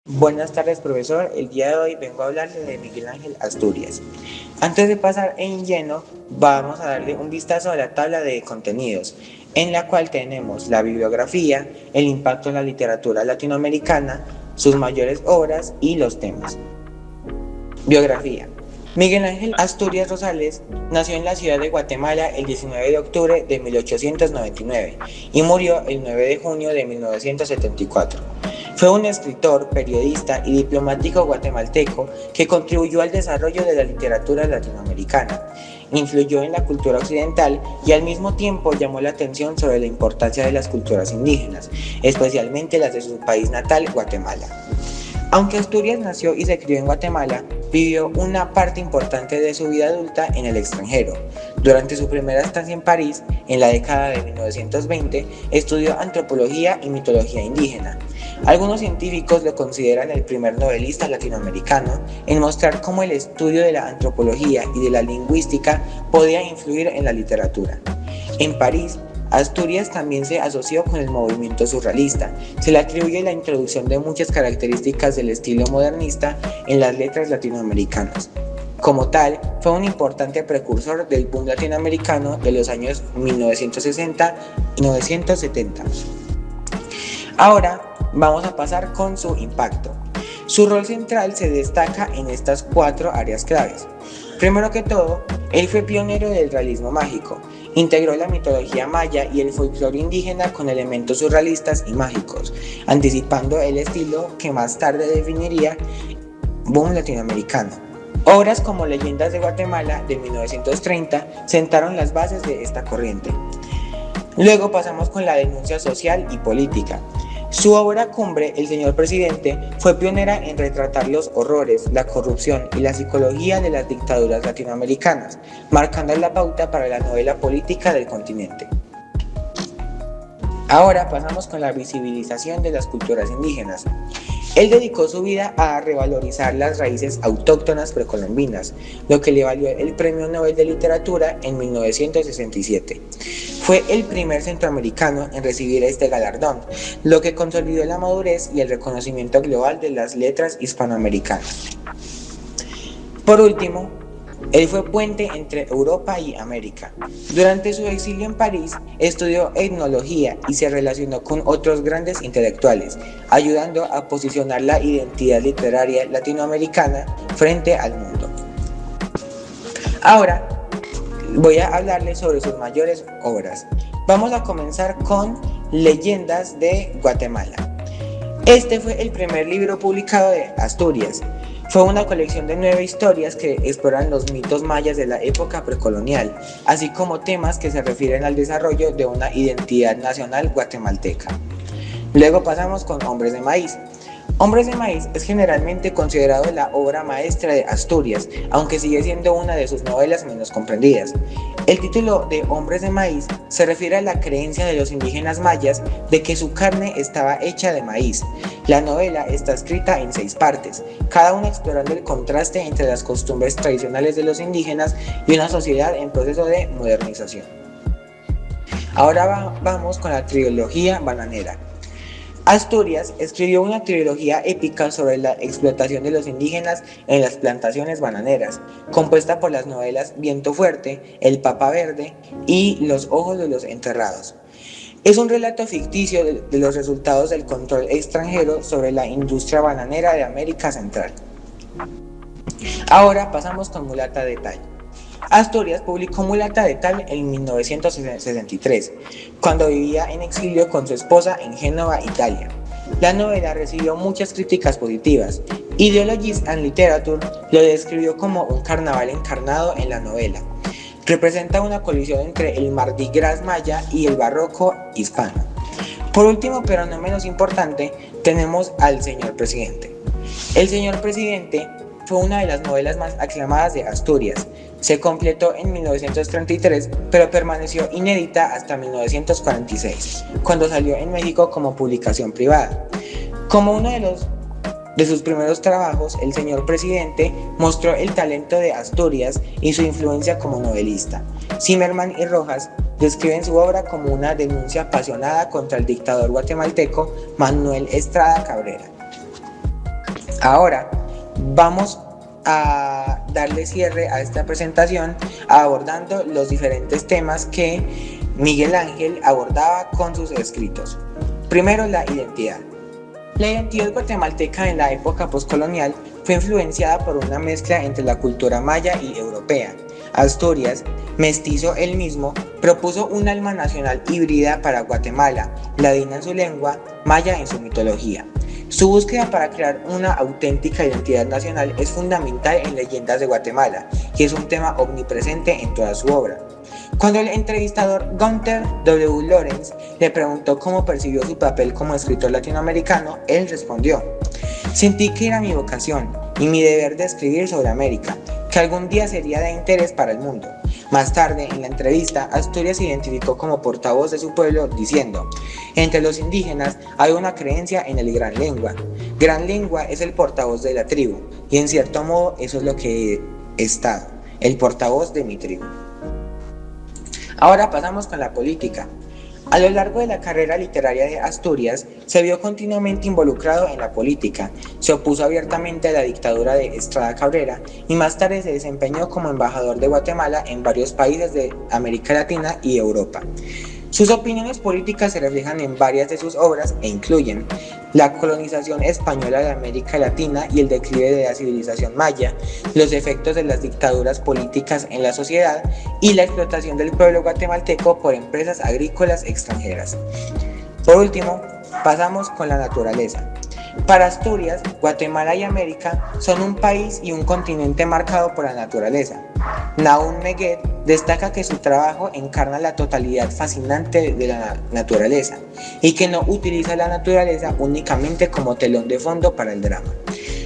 Buenas tardes, profesor. El día de hoy vengo a hablarle de Miguel Ángel Asturias. Antes de pasar en lleno, vamos a darle un vistazo a la tabla de contenidos, en la cual tenemos la bibliografía, el impacto en la literatura latinoamericana, sus mayores obras y los temas. Biografía. Miguel Ángel Asturias Rosales nació en la ciudad de Guatemala el 19 de octubre de 1899 y murió el 9 de junio de 1974. Fue un escritor, periodista y diplomático guatemalteco que contribuyó al desarrollo de la literatura latinoamericana, influyó en la cultura occidental y al mismo tiempo llamó la atención sobre la importancia de las culturas indígenas, especialmente las de su país natal, Guatemala. Aunque Asturias nació y se crió en Guatemala, vivió una parte importante de su vida adulta en el extranjero. Durante su primera estancia en París, en la década de 1920, estudió antropología y mitología indígena. Algunos científicos lo consideran el primer novelista latinoamericano en mostrar cómo el estudio de la antropología y de la lingüística podía influir en la literatura. En París, Asturias también se asoció con el movimiento surrealista. Se le atribuye la introducción de muchas características del estilo modernista en las letras latinoamericanas. Como tal, fue un importante precursor del boom latinoamericano de los años 1960 y 1970. Ahora vamos a pasar con su impacto. Su rol central se destaca en estas 4 áreas claves. Primero que todo, él fue pionero del realismo mágico. Integró la mitología maya y el folclore indígena con elementos surrealistas y mágicos, anticipando el estilo que más tarde definiría boom latinoamericano. Obras como Leyendas de Guatemala de 1930 sentaron las bases de esta corriente. Luego pasamos con la denuncia social y política. Su obra cumbre, El señor presidente, fue pionera en retratar los horrores, la corrupción y la psicología de las dictaduras latinoamericanas, marcando la pauta para la novela política del continente. Ahora pasamos con la visibilización de las culturas indígenas. Él dedicó su vida a revalorizar las raíces autóctonas precolombinas, lo que le valió el Premio Nobel de Literatura en 1967. Fue el primer centroamericano en recibir este galardón, lo que consolidó la madurez y el reconocimiento global de las letras hispanoamericanas. Por último, él fue puente entre Europa y América. Durante su exilio en París, estudió etnología y se relacionó con otros grandes intelectuales, ayudando a posicionar la identidad literaria latinoamericana frente al mundo. Ahora, voy a hablarles sobre sus mayores obras. Vamos a comenzar con Leyendas de Guatemala. Este fue el primer libro publicado de Asturias. Fue una colección de 9 historias que exploran los mitos mayas de la época precolonial, así como temas que se refieren al desarrollo de una identidad nacional guatemalteca. Luego pasamos con Hombres de Maíz. Hombres de Maíz es generalmente considerado la obra maestra de Asturias, aunque sigue siendo una de sus novelas menos comprendidas. El título de Hombres de Maíz se refiere a la creencia de los indígenas mayas de que su carne estaba hecha de maíz. La novela está escrita en 6 partes, cada una explorando el contraste entre las costumbres tradicionales de los indígenas y una sociedad en proceso de modernización. Ahora vamos con la trilogía bananera. Asturias escribió una trilogía épica sobre la explotación de los indígenas en las plantaciones bananeras, compuesta por las novelas Viento Fuerte, El Papa Verde y Los Ojos de los Enterrados. Es un relato ficticio de los resultados del control extranjero sobre la industria bananera de América Central. Ahora pasamos con Mulata de Tal. Asturias publicó Mulata de Tal en 1963, cuando vivía en exilio con su esposa en Génova, Italia. La novela recibió muchas críticas positivas. Ideologist and Literature lo describió como un carnaval encarnado en la novela. Representa una colisión entre el Mardi Gras maya y el barroco hispano. Por último, pero no menos importante, tenemos al señor presidente. El señor presidente fue una de las novelas más aclamadas de Asturias. Se completó en 1933, pero permaneció inédita hasta 1946, cuando salió en México como publicación privada. Como uno de sus primeros trabajos, El señor presidente mostró el talento de Asturias y su influencia como novelista. Zimmerman y Rojas describen su obra como una denuncia apasionada contra el dictador guatemalteco Manuel Estrada Cabrera. Ahora vamos a darle cierre a esta presentación abordando los diferentes temas que Miguel Ángel abordaba con sus escritos. Primero, la identidad. La identidad guatemalteca en la época postcolonial fue influenciada por una mezcla entre la cultura maya y europea. Asturias, mestizo él mismo, propuso un alma nacional híbrida para Guatemala, ladina en su lengua, maya en su mitología. Su búsqueda para crear una auténtica identidad nacional es fundamental en Leyendas de Guatemala, y es un tema omnipresente en toda su obra. Cuando el entrevistador Gunther W. Lawrence le preguntó cómo percibió su papel como escritor latinoamericano, él respondió: "Sentí que era mi vocación y mi deber de escribir sobre América, que algún día sería de interés para el mundo". Más tarde, en la entrevista, Asturias se identificó como portavoz de su pueblo diciendo: "Entre los indígenas hay una creencia en el Gran Lengua. Gran Lengua es el portavoz de la tribu, y en cierto modo eso es lo que he estado, el portavoz de mi tribu". Ahora pasamos con la política. A lo largo de la carrera literaria de Asturias, se vio continuamente involucrado en la política, se opuso abiertamente a la dictadura de Estrada Cabrera y más tarde se desempeñó como embajador de Guatemala en varios países de América Latina y Europa. Sus opiniones políticas se reflejan en varias de sus obras e incluyen la colonización española de América Latina y el declive de la civilización maya, los efectos de las dictaduras políticas en la sociedad y la explotación del pueblo guatemalteco por empresas agrícolas extranjeras. Por último, pasamos con la naturaleza. Para Asturias, Guatemala y América son un país y un continente marcado por la naturaleza. Nahum Megued destaca que su trabajo encarna la totalidad fascinante de la naturaleza y que no utiliza la naturaleza únicamente como telón de fondo para el drama.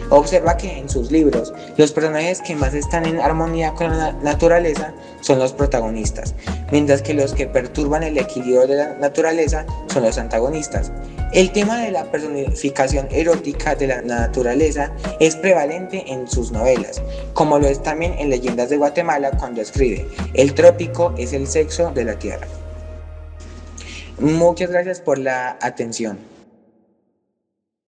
Observa que en sus libros los personajes que más están en armonía con la naturaleza son los protagonistas, mientras que los que perturban el equilibrio de la naturaleza son los antagonistas. El tema de la personificación erótica de la naturaleza es prevalente en sus novelas, como lo es también en Leyendas de Guatemala cuando escribe: "El trópico es el sexo de la tierra". Muchas gracias por la atención.